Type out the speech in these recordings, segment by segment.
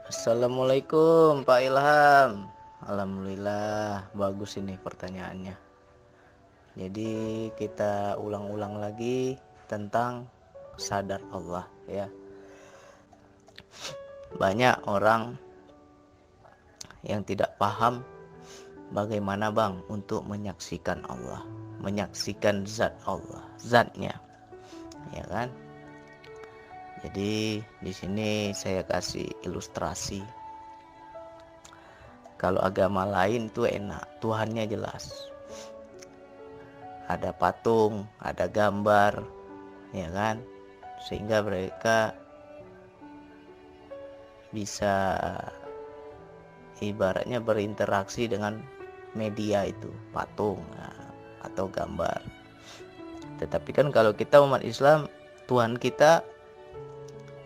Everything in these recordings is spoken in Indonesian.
Assalamualaikum Pak Ilham. Alhamdulillah bagus ini pertanyaannya. Jadi kita ulang-ulang lagi tentang sadar Allah ya. Banyak orang yang tidak paham bagaimana Bang untuk menyaksikan Allah, menyaksikan zat Allah, zatnya. Ya kan? Jadi di sini saya kasih ilustrasi. Kalau agama lain tuh enak, Tuhannya jelas. Ada patung, ada gambar, ya kan? Sehingga mereka bisa ibaratnya berinteraksi dengan media itu, patung atau gambar. Tetapi kan kalau kita umat Islam, Tuhan kita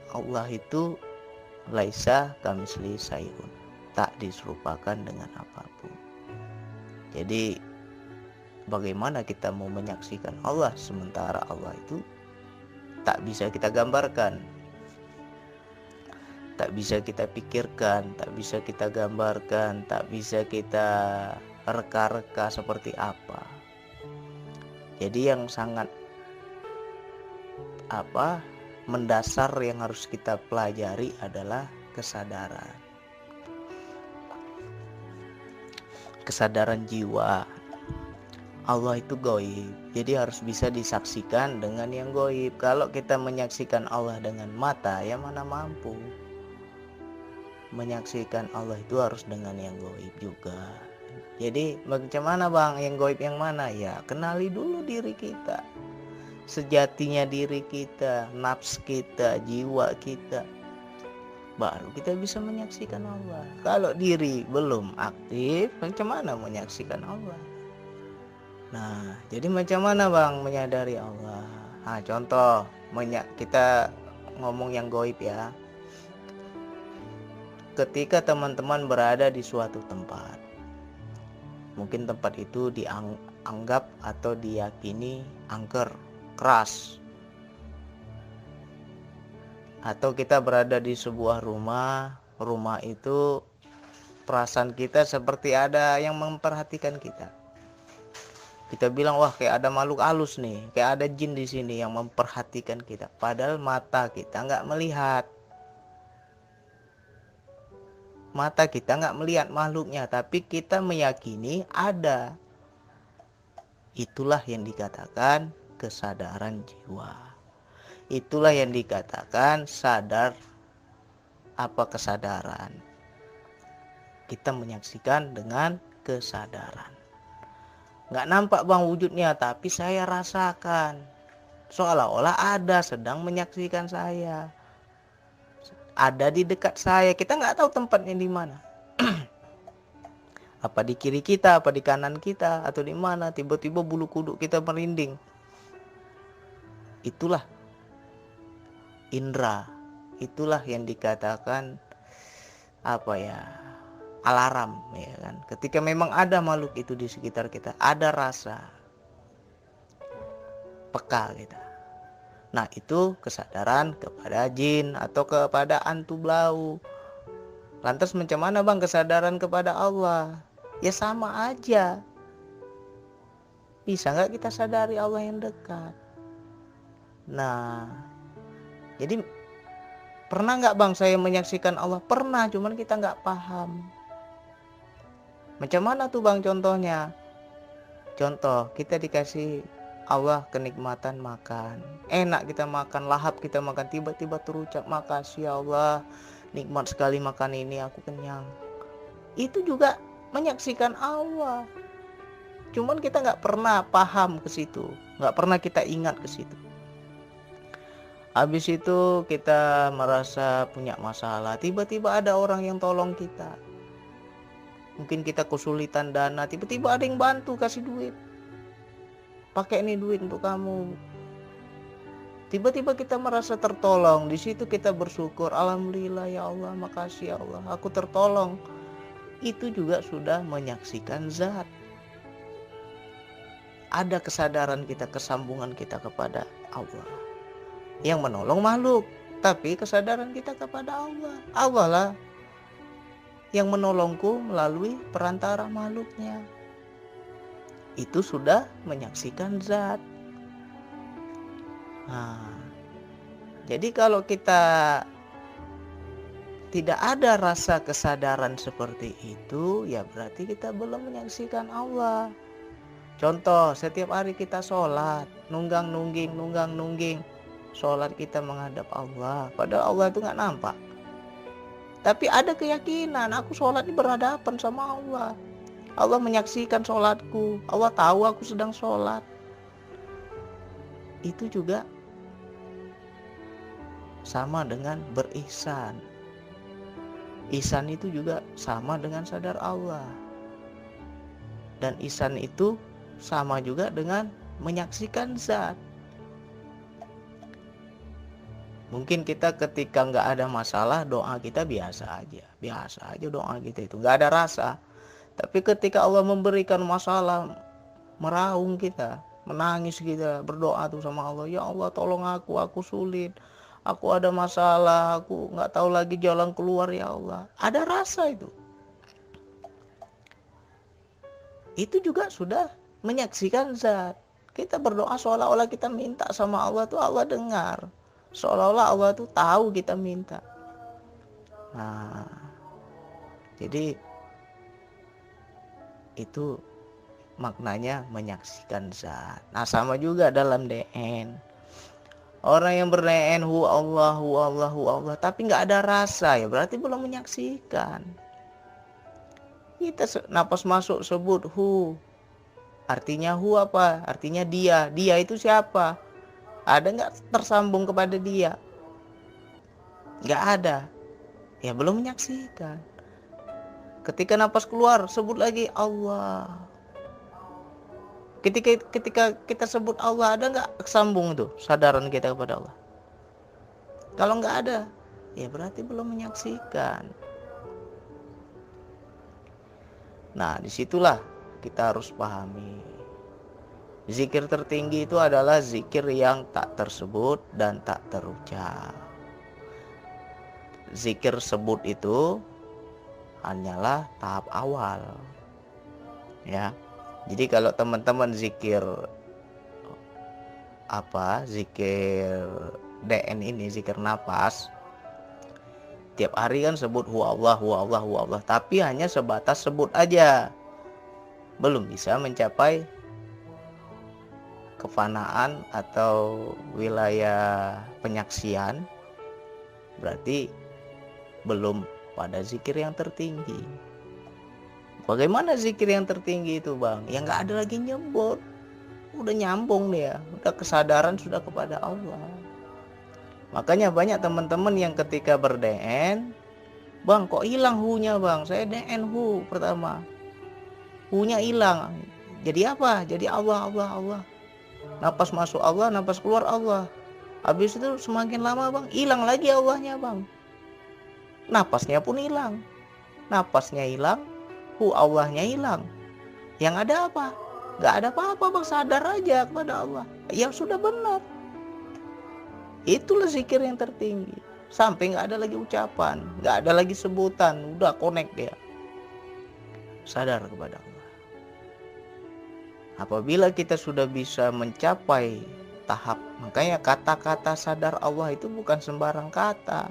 Allah itu laisa kamitsli syai'un, tak diserupakan dengan apapun. Jadi bagaimana kita mau menyaksikan Allah sementara Allah itu tak bisa kita gambarkan, tak bisa kita pikirkan, tak bisa kita gambarkan, tak bisa kita reka-reka seperti apa. Jadi yang sangat mendasar yang harus kita pelajari adalah kesadaran. Kesadaran jiwa. Allah itu gaib, jadi harus bisa disaksikan dengan yang gaib. Kalau kita menyaksikan Allah dengan mata, ya mana mampu. Menyaksikan Allah itu harus dengan yang gaib juga. Jadi bagaimana Bang, yang gaib yang mana? Ya kenali dulu diri kita, sejatinya diri kita, nafs kita, jiwa kita, baru kita bisa menyaksikan Allah. Kalau diri belum aktif, bagaimana menyaksikan Allah? Nah, jadi macam mana Bang menyadari Allah? Nah, contoh, kita ngomong yang gaib ya. Ketika teman-teman berada di suatu tempat, mungkin tempat itu dianggap atau diyakini angker, keras. Atau kita berada di sebuah rumah itu perasaan kita seperti ada yang memperhatikan kita. Kita bilang wah kayak ada makhluk halus nih, kayak ada jin di sini yang memperhatikan kita. Padahal mata kita nggak melihat. Mata kita nggak melihat makhluknya, tapi kita meyakini ada. Itulah yang dikatakan kesadaran jiwa. Itulah yang dikatakan sadar. Apa kesadaran? Kita menyaksikan dengan kesadaran. Nggak nampak Bang wujudnya, tapi saya rasakan. Seolah-olah ada sedang menyaksikan saya. Ada di dekat saya. Kita nggak tahu tempatnya di mana. Apa di kiri kita, apa di kanan kita, atau di mana. Tiba-tiba bulu kuduk kita merinding. Itulah indra. Itulah yang dikatakan alarm, ya kan. Ketika memang ada makhluk itu di sekitar kita, ada rasa peka kita. Nah, itu kesadaran kepada jin atau kepada hantu blau. Lantas macam mana Bang kesadaran kepada Allah? Ya sama aja. Bisa nggak kita sadari Allah yang dekat? Nah, jadi pernah nggak Bang saya menyaksikan Allah? Pernah, cuman kita nggak paham. Macam mana tuh Bang contohnya? Contoh, kita dikasih Allah kenikmatan makan. Enak kita makan, lahap kita makan, tiba-tiba terucap makasih ya Allah, nikmat sekali makan ini, aku kenyang. Itu juga menyaksikan Allah. Cuman kita nggak pernah paham ke situ, nggak pernah kita ingat ke situ. Habis itu kita merasa punya masalah, tiba-tiba ada orang yang tolong kita. Mungkin kita kesulitan dana, tiba-tiba ada yang bantu kasih duit. Pakai nih duit untuk kamu. Tiba-tiba kita merasa tertolong. Di situ kita bersyukur, alhamdulillah ya Allah, makasih ya Allah, aku tertolong. Itu juga sudah menyaksikan zat. Ada kesadaran kita, kesambungan kita kepada Allah yang menolong makhluk, tapi kesadaran kita kepada Allah. Allah lah yang menolongku melalui perantara makhluknya. Itu sudah menyaksikan zat. Nah, jadi kalau kita tidak ada rasa kesadaran seperti itu, ya berarti kita belum menyaksikan Allah. Contoh, setiap hari kita sholat, nunggang-nungging, sholat kita menghadap Allah. Padahal Allah itu nggak nampak. Tapi ada keyakinan, aku sholat ini berhadapan sama Allah. Allah menyaksikan sholatku, Allah tahu aku sedang sholat. Itu juga sama dengan berihsan. Ihsan itu juga sama dengan sadar Allah. Dan ihsan itu sama juga dengan menyaksikan zat. Mungkin kita ketika nggak ada masalah, doa kita biasa aja doa kita itu nggak ada rasa. Tapi ketika Allah memberikan masalah, meraung kita, menangis kita, berdoa tuh sama Allah, ya Allah tolong aku sulit, aku ada masalah, aku nggak tahu lagi jalan keluar ya Allah. Ada rasa itu. Itu juga sudah menyaksikan zat. Kita berdoa seolah-olah kita minta sama Allah tuh Allah dengar. Seolah-olah Allah tuh tahu kita minta. Nah, jadi itu maknanya menyaksikan zat. Nah, sama juga dalam DN. Orang yang ber-DN hu Allah, tapi nggak ada rasa, ya berarti belum menyaksikan. Kita napas masuk sebut hu. Artinya hu apa? Artinya dia. Dia itu siapa? Ada nggak tersambung kepada dia? Nggak ada. Ya belum menyaksikan. Ketika napas keluar, sebut lagi Allah. Ketika kita sebut Allah, ada nggak sambung itu sadaran kita kepada Allah? Kalau nggak ada, ya berarti belum menyaksikan. Nah, disitulah kita harus pahami. Zikir tertinggi itu adalah zikir yang tak tersebut dan tak terucap. Zikir sebut itu hanyalah tahap awal. Ya. Jadi kalau teman-teman zikir zikir DN ini, zikir napas, tiap hari kan sebut hu Allah, tapi hanya sebatas sebut aja. Belum bisa mencapai kefanaan atau wilayah penyaksian, berarti belum pada zikir yang tertinggi. Bagaimana zikir yang tertinggi itu, Bang? Yang nggak ada lagi nyebut, udah nyambung dia, udah kesadaran sudah kepada Allah. Makanya banyak teman-teman yang ketika ber-DN, Bang kok hilang hu-nya Bang? Saya DN hu pertama, hu-nya hilang. Jadi apa? Jadi Allah. Napas masuk Allah, napas keluar Allah. Habis itu semakin lama Bang, hilang lagi Allahnya Bang. Napasnya pun hilang. Napasnya hilang, hu Allahnya hilang. Yang ada apa? Gak ada apa-apa Bang, sadar aja kepada Allah. Ya sudah benar. Itulah zikir yang tertinggi. Sampai gak ada lagi ucapan, gak ada lagi sebutan, udah connect dia. Sadar kepada Allah. Apabila kita sudah bisa mencapai tahap, makanya kata-kata sadar Allah itu bukan sembarang kata.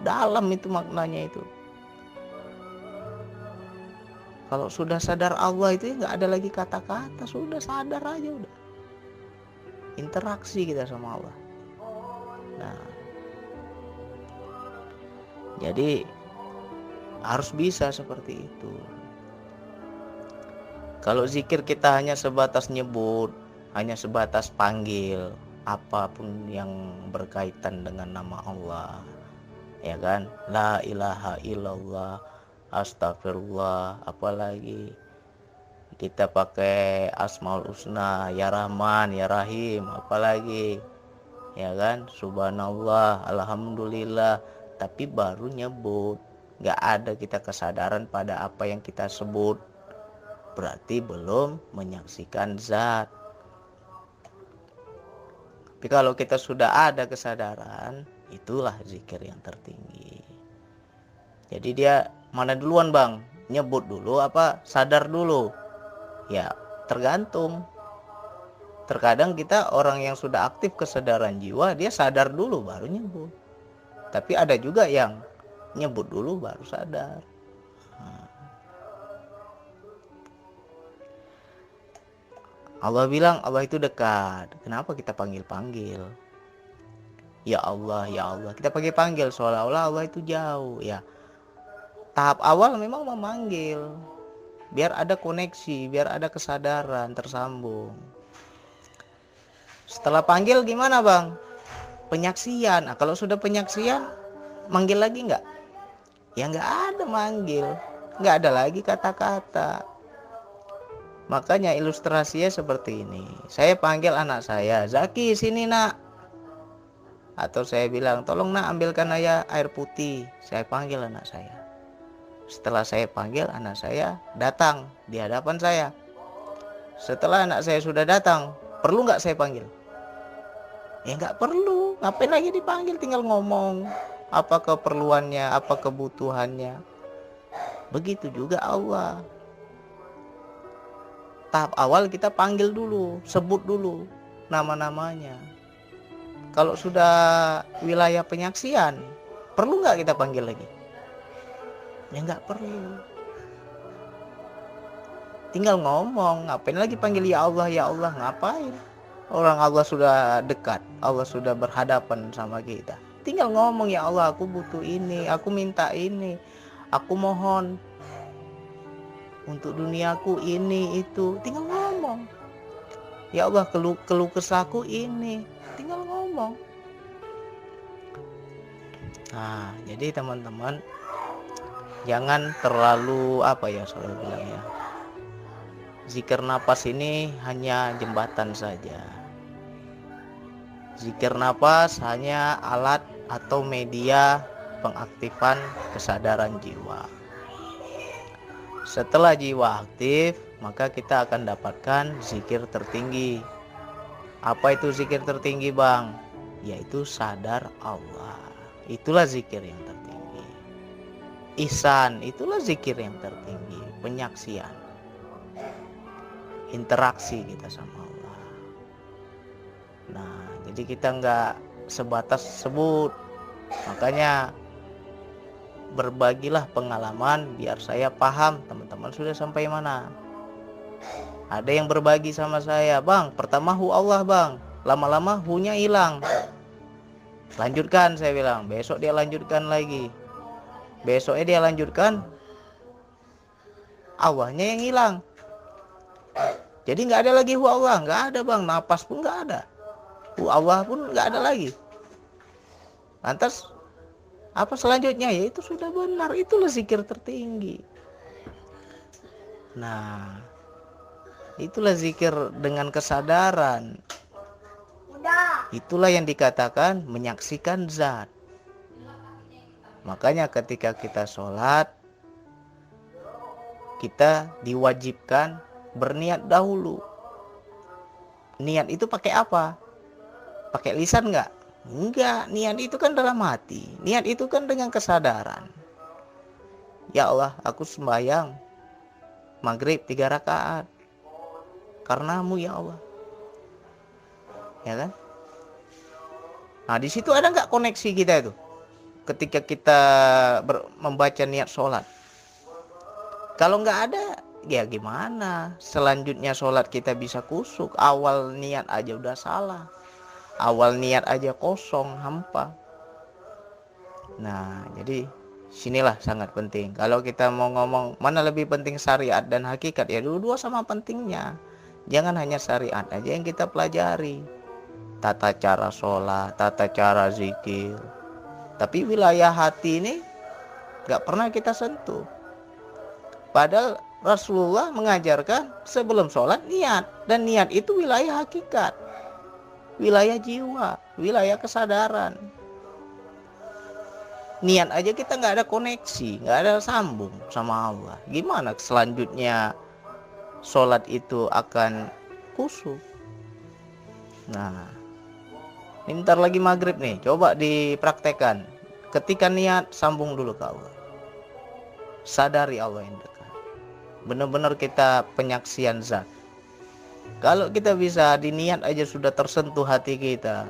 Dalam itu maknanya itu. Kalau sudah sadar Allah itu nggak ada lagi kata-kata, sudah sadar aja udah. Interaksi kita sama Allah. Nah, jadi harus bisa seperti itu. Kalau zikir kita hanya sebatas nyebut, hanya sebatas panggil apapun yang berkaitan dengan nama Allah, ya kan? La ilaha illallah, astagfirullah, apalagi kita pakai asmaul husna, ya Rahman, ya Rahim, apalagi, ya kan? Subhanallah, alhamdulillah, tapi baru nyebut, nggak ada kita kesadaran pada apa yang kita sebut. Berarti belum menyaksikan zat. Tapi kalau kita sudah ada kesadaran, itulah zikir yang tertinggi. Jadi dia Mana duluan bang? Nyebut dulu apa sadar dulu? Ya tergantung. Terkadang kita orang yang sudah aktif kesadaran jiwa, dia sadar dulu baru nyebut. Tapi ada juga yang nyebut dulu baru sadar. Allah bilang Allah itu dekat. Kenapa kita panggil-panggil? Ya Allah, ya Allah. Kita panggil-panggil seolah-olah Allah itu jauh. Ya, tahap awal memang memanggil. Biar ada koneksi, biar ada kesadaran tersambung. Setelah panggil gimana bang? Penyaksian. Nah, kalau sudah penyaksian, manggil lagi nggak? Ya nggak ada manggil. Nggak ada lagi kata-kata. Makanya ilustrasinya seperti ini. Saya panggil anak saya, Zaki sini nak. Atau saya bilang, tolong nak ambilkan ayah air putih. Saya panggil anak saya. Setelah saya panggil, anak saya datang di hadapan saya. Setelah anak saya sudah datang, perlu nggak saya panggil? Ya nggak perlu. Ngapain lagi dipanggil? Tinggal ngomong. Apa keperluannya, apa kebutuhannya. Begitu juga Allah. Tahap awal kita panggil dulu, sebut dulu nama-namanya. Kalau sudah wilayah penyaksian, perlu nggak kita panggil lagi? Ya nggak perlu. Tinggal ngomong, ngapain lagi panggil ya Allah, ngapain? Orang Allah sudah dekat, Allah sudah berhadapan sama kita. Tinggal ngomong, ya Allah aku butuh ini, aku minta ini, aku mohon untuk duniaku ini itu, tinggal ngomong. Ya Allah keluh kesahku ini, tinggal ngomong. Nah, jadi teman-teman jangan terlalu selalu bilang ya. Zikir napas ini hanya jembatan saja. Zikir napas hanya alat atau media pengaktifan kesadaran jiwa. Setelah jiwa aktif, maka kita akan dapatkan zikir tertinggi. Apa itu zikir tertinggi bang? Yaitu sadar Allah. Itulah zikir yang tertinggi. Ihsan, itulah zikir yang tertinggi. Penyaksian. Interaksi kita sama Allah. Nah, jadi kita nggak sebatas sebut. Makanya berbagilah pengalaman biar saya paham teman-teman sudah sampai mana. Ada yang berbagi sama saya, bang pertama hu Allah bang, lama-lama hu-nya hilang. Lanjutkan saya bilang, besok dia lanjutkan lagi, besoknya dia lanjutkan, Allahnya yang hilang. Jadi nggak ada lagi hu Allah, nggak ada bang, napas pun nggak ada, hu Allah pun nggak ada lagi. Lantas apa selanjutnya? Ya itu sudah benar, itulah zikir tertinggi. Nah, itulah zikir dengan kesadaran. Itulah yang dikatakan menyaksikan zat. Makanya ketika kita sholat, kita diwajibkan berniat dahulu. Niat itu pakai apa? Pakai lisan nggak? Enggak, niat itu kan dalam hati. Niat itu kan dengan kesadaran. Ya Allah, aku sembahyang maghrib 3 rakaat karenamu ya Allah. Ya kan? Nah, di situ ada nggak koneksi kita itu? Ketika kita membaca niat sholat. Kalau nggak ada, ya gimana? Selanjutnya sholat kita bisa kusuk. Awal niat aja udah salah. Awal niat aja kosong, hampa. Nah, jadi sinilah sangat penting. Kalau kita mau ngomong mana lebih penting syariat dan hakikat, ya dua-dua sama pentingnya. Jangan hanya syariat aja yang kita pelajari. Tata cara sholat, tata cara zikir. Tapi wilayah hati ini gak pernah kita sentuh. Padahal Rasulullah mengajarkan sebelum sholat niat. Dan niat itu wilayah hakikat. Wilayah jiwa, wilayah kesadaran. Niat aja kita nggak ada koneksi, nggak ada sambung sama Allah. Gimana selanjutnya sholat itu akan khusyuk? Nah, ini bentar lagi maghrib nih, coba dipraktekkan. Ketika niat, sambung dulu ke Allah. sadari Allah yang dekat. Benar-benar kita penyaksian zat. Kalau kita bisa di niat aja sudah tersentuh hati kita,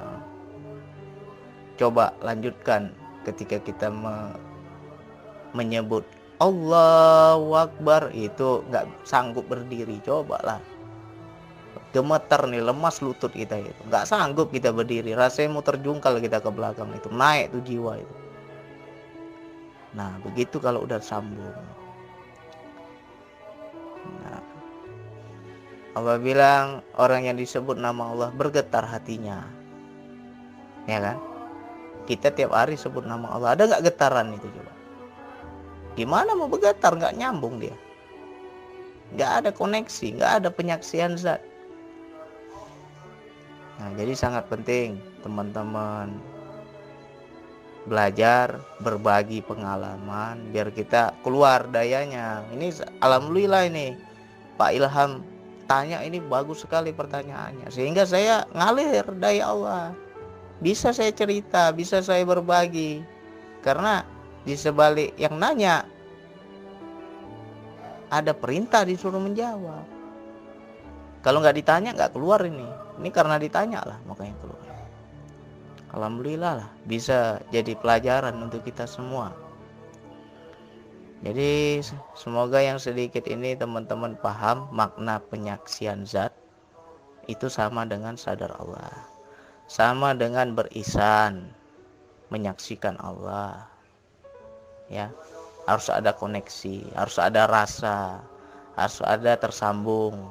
coba lanjutkan ketika kita menyebut Allahu Akbar, itu nggak sanggup berdiri, cobalah. Gemetar nih, lemas lutut kita itu, nggak sanggup kita berdiri, rasanya mau terjungkal kita ke belakang, itu naik tuh jiwa itu. Nah begitu kalau udah sambung. Nah, Allah bilang orang yang disebut nama Allah bergetar hatinya, ya kan? Kita tiap hari sebut nama Allah, ada nggak getaran itu coba? Gimana mau bergetar, nggak nyambung dia, nggak ada koneksi, nggak ada penyaksian zat. Nah jadi sangat penting teman-teman belajar berbagi pengalaman biar kita keluar dayanya. Ini alhamdulillah ini Pak Ilham tanya, ini bagus sekali pertanyaannya, sehingga saya ngalir daya Allah, bisa saya cerita, bisa saya berbagi, karena di sebalik yang nanya ada perintah disuruh menjawab. Kalau nggak ditanya nggak keluar ini karena ditanya lah makanya keluar. Alhamdulillah lah bisa jadi pelajaran untuk kita semua. Jadi semoga yang sedikit ini teman-teman paham makna penyaksian zat itu sama dengan sadar Allah, sama dengan berisan, menyaksikan Allah. Ya, harus ada koneksi, harus ada rasa, harus ada tersambung.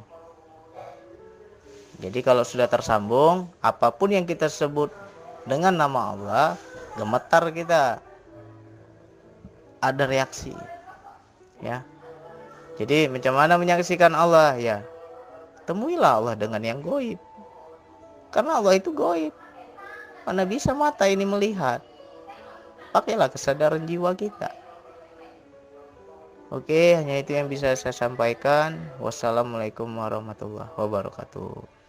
Jadi kalau sudah tersambung, apapun yang kita sebut dengan nama Allah, gemetar kita, ada reaksi. Ya, jadi macam mana menyaksikan Allah? Ya, temuilah Allah dengan yang goib, karena Allah itu goib. Mana bisa mata ini melihat? Pakailah kesadaran jiwa kita. Oke, hanya itu yang bisa saya sampaikan. Wassalamualaikum warahmatullahi wabarakatuh.